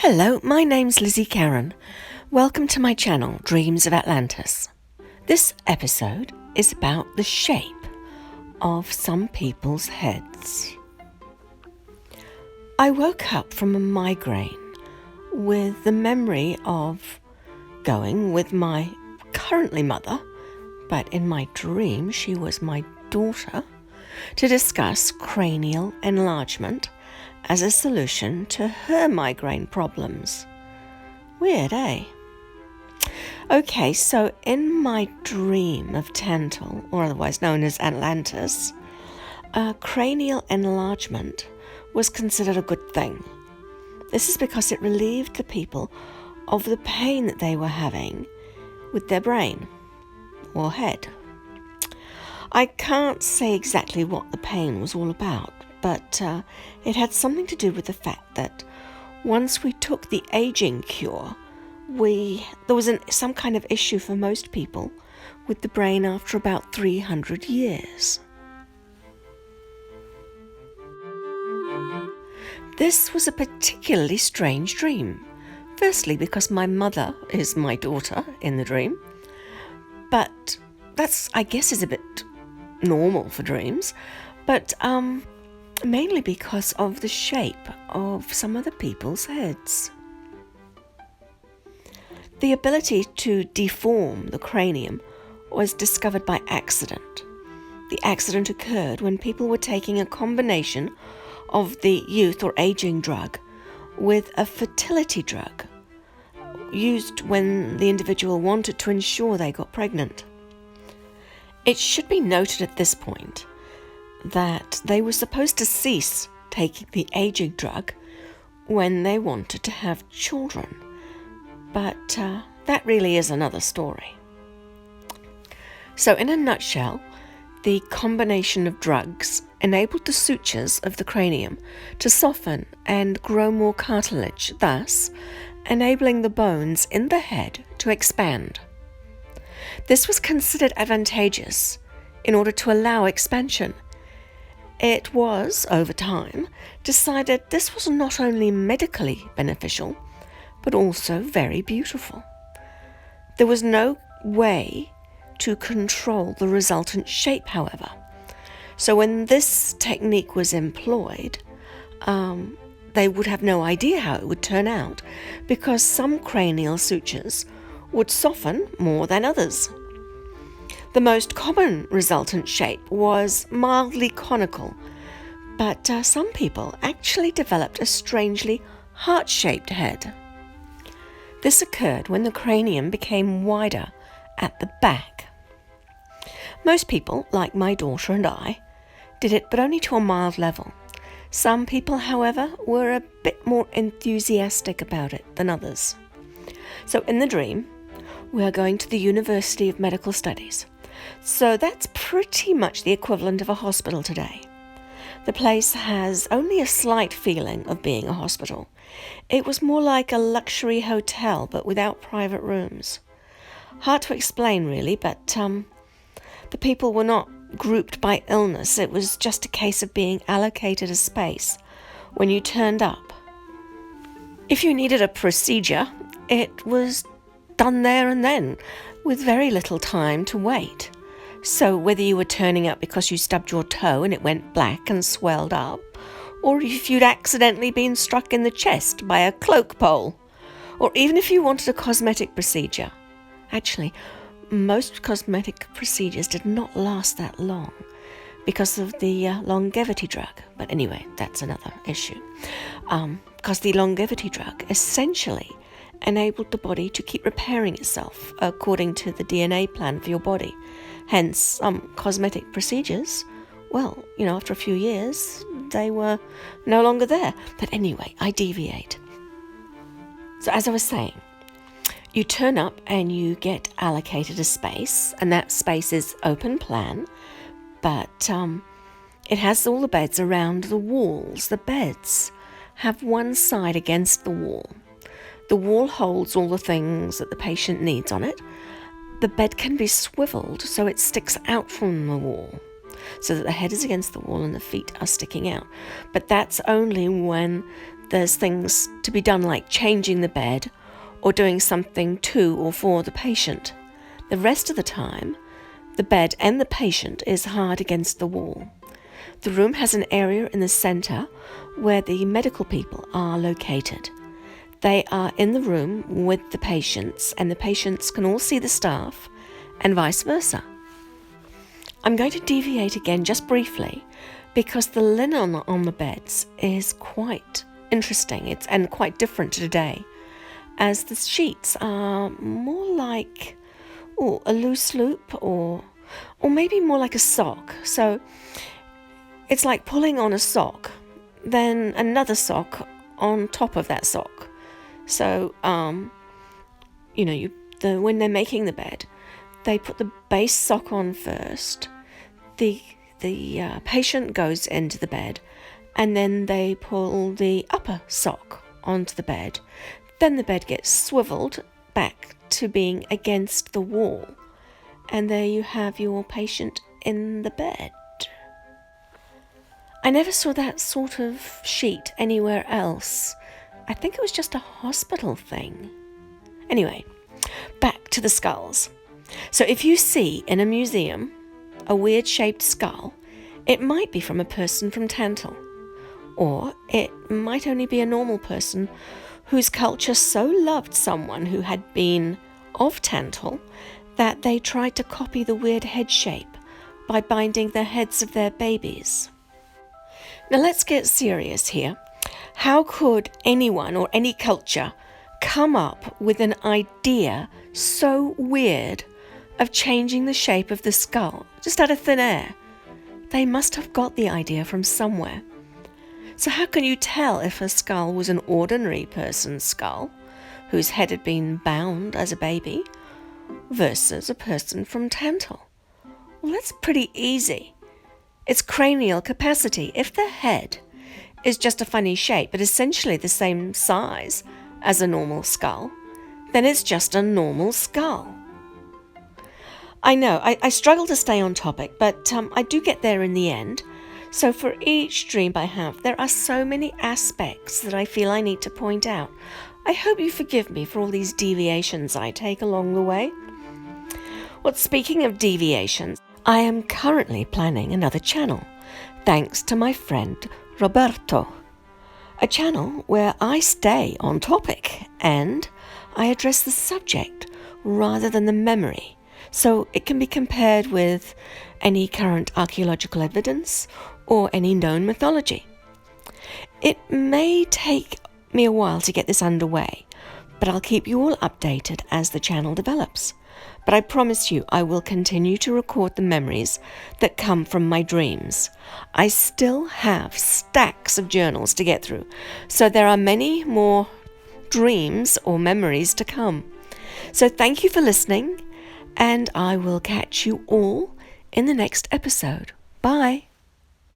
Hello, my name's Lizzie Karen. Welcome to my channel, Dreams of Atlantis. This episode is about the shape of some people's heads. I woke up from a migraine with the memory of going with my currently mother, but in my dream she was my daughter, to discuss cranial enlargement as a solution to her migraine problems. Weird, eh? Okay, so in my dream of Tantal, or otherwise known as Atlantis, cranial enlargement was considered a good thing. This is because it relieved the people of the pain that they were having with their brain or head. I can't say exactly what the pain was all about, but it had something to do with the fact that once we took the aging cure, there was some kind of issue for most people with the brain after about 300 years. This was a particularly strange dream. Firstly, because my mother is my daughter in the dream, but that's, I guess, is a bit normal for dreams, but mainly because of the shape of some of the people's heads. The ability to deform the cranium was discovered by accident. The accident occurred when people were taking a combination of the youth or aging drug with a fertility drug used when the individual wanted to ensure they got pregnant. It should be noted at this point that they were supposed to cease taking the aging drug when they wanted to have children. But that really is another story. So in a nutshell, the combination of drugs enabled the sutures of the cranium to soften and grow more cartilage, thus enabling the bones in the head to expand. This was considered advantageous in order to allow expansion. It was, over time, decided this was not only medically beneficial, but also very beautiful. There was no way to control the resultant shape, however. So when this technique was employed, they would have no idea how it would turn out, because some cranial sutures would soften more than others. The most common resultant shape was mildly conical, but some people actually developed a strangely heart-shaped head. This occurred when the cranium became wider at the back. Most people, like my daughter and I, did it, but only to a mild level. Some people, however, were a bit more enthusiastic about it than others. So in the dream, we are going to the University of Medical Studies. So that's pretty much the equivalent of a hospital today. The place has only a slight feeling of being a hospital. It was more like a luxury hotel, but without private rooms. Hard to explain, really, but the people were not grouped by illness. It was just a case of being allocated a space when you turned up. If you needed a procedure, it was done there and then, with very little time to wait. So whether you were turning up because you stubbed your toe and it went black and swelled up, or if you'd accidentally been struck in the chest by a cloak pole, or even if you wanted a cosmetic procedure. Actually, most cosmetic procedures did not last that long because of the longevity drug. But anyway, that's another issue. Because the longevity drug essentially enabled the body to keep repairing itself according to the DNA plan for your body. Hence, some cosmetic procedures, well, after a few years, they were no longer there. But anyway, I deviate. So as I was saying, you turn up and you get allocated a space, and that space is open plan, but it has all the beds around the walls. The beds have one side against the wall. The wall holds all the things that the patient needs on it. The bed can be swiveled so it sticks out from the wall, so that the head is against the wall and the feet are sticking out. But that's only when there's things to be done like changing the bed or doing something to or for the patient. The rest of the time, the bed and the patient is hard against the wall. The room has an area in the center where the medical people are located. They are in the room with the patients, and the patients can all see the staff, and vice versa. I'm going to deviate again just briefly because the linen on the beds is quite interesting and quite different to today, as the sheets are more like a loose loop or maybe more like a sock. So it's like pulling on a sock, then another sock on top of that sock. So, when they're making the bed, they put the base sock on first. The patient goes into the bed, and then they pull the upper sock onto the bed. Then the bed gets swiveled back to being against the wall, and there you have your patient in the bed. I never saw that sort of sheet anywhere else. I think it was just a hospital thing. Anyway, back to the skulls. So if you see in a museum a weird-shaped skull, it might be from a person from Tantal, or it might only be a normal person whose culture so loved someone who had been of Tantal that they tried to copy the weird head shape by binding the heads of their babies. Now let's get serious here. How could anyone or any culture come up with an idea so weird of changing the shape of the skull just out of thin air? They must have got the idea from somewhere. So how can you tell if a skull was an ordinary person's skull, whose head had been bound as a baby, versus a person from Tantal? Well, that's pretty easy. It's cranial capacity. If the head is just a funny shape, but essentially the same size as a normal skull, then it's just a normal skull. I know, I struggle to stay on topic, but I do get there in the end. So for each dream I have, there are so many aspects that I feel I need to point out. I hope you forgive me for all these deviations I take along the way. Well, speaking of deviations, I am currently planning another channel, thanks to my friend Roberto. A channel where I stay on topic and I address the subject rather than the memory, so it can be compared with any current archaeological evidence or any known mythology. It may take me a while to get this underway, but I'll keep you all updated as the channel develops. But I promise you I will continue to record the memories that come from my dreams. I still have stacks of journals to get through, so there are many more dreams or memories to come. So thank you for listening, and I will catch you all in the next episode. Bye.